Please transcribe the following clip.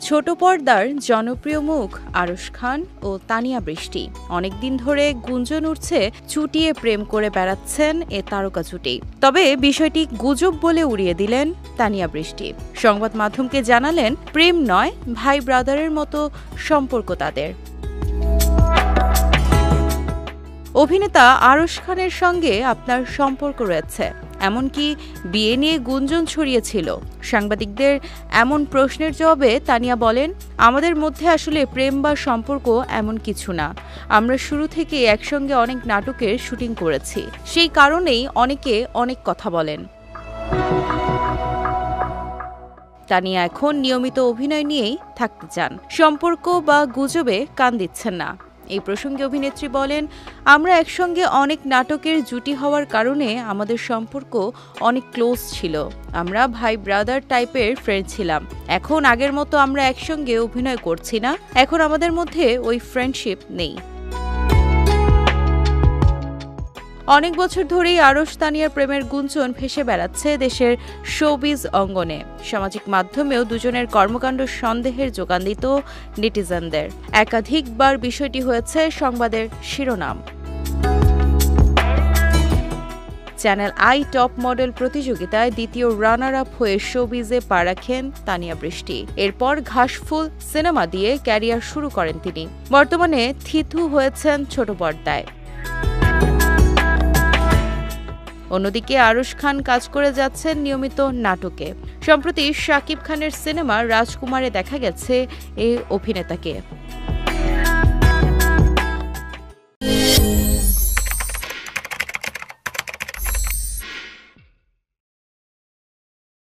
ছোট পর্দার জনপ্রিয় মুখ আরশ খান ও তানিয়া বৃষ্টি অনেকদিন ধরে গুঞ্জন উঠছে চুটিয়ে প্রেম করে বেড়াচ্ছেন এ তারকা জুটি। তবে বিষয়টি গুজব বলে উড়িয়ে দিলেন তানিয়া বৃষ্টি। সংবাদ মাধ্যমকে জানালেন, প্রেম নয়, ভাই ব্রাদারের মতো সম্পর্ক তাদের। অভিনেতা আরশ খানের সঙ্গে আপনার সম্পর্ক রয়েছে, এমনকি বিয়ে নিয়ে গুঞ্জন ছড়িয়েছিল। সাংবাদিকদের এমন প্রশ্নের জবাবে তানিয়া বলেন, আমাদের মধ্যে আসলে প্রেম বা সম্পর্ক এমন কিছু না। আমরা শুরু থেকে একসঙ্গে অনেক নাটকের শুটিং করেছি, সেই কারণেই অনেকে অনেক কথা বলেন। তানিয়া এখন নিয়মিত অভিনয় নিয়েই থাকতে চান, সম্পর্ক বা গুজবে কান দিচ্ছেন না। এই প্রসঙ্গে অভিনেত্রী বলেন, আমরা একসঙ্গে অনেক নাটকের জুটি হওয়ার কারণে আমাদের সম্পর্ক অনেক ক্লোজ ছিল। আমরা ভাই ব্রাদার টাইপের ফ্রেন্ড ছিলাম। এখন আগের মতো আমরা একসঙ্গে অভিনয় করছি না, এখন আমাদের মধ্যে ওই ফ্রেন্ডশিপ নেই। অনেক বছর ধরেই আরশ তানিয়ার প্রেমের গুঞ্জন ভেসে বেড়াচ্ছে দেশের শোবিজ অঙ্গনে। সামাজিক মাধ্যমেও দুজনের কর্মকাণ্ড সন্দেহের যোগান দিত নেটিজেনদের। একাধিকবার বিষয়টি হয়েছে সংবাদের শিরোনাম। চ্যানেল আই টপ মডেল প্রতিযোগিতায় দ্বিতীয় রানার আপ হয়ে শোবিজে পা রাখেন তানিয়া বৃষ্টি। এরপর ঘাসফুল সিনেমা দিয়ে ক্যারিয়ার শুরু করেন তিনি। বর্তমানে থিতু হয়েছেন ছোট পর্দায়। অন্যদিকে আরশ খান কাজ করে যাচ্ছেন নিয়মিত নাটকে। সম্প্রতি শাকিব খানের সিনেমা রাজকুমারে দেখা গেছে এই অভিনেতাকে।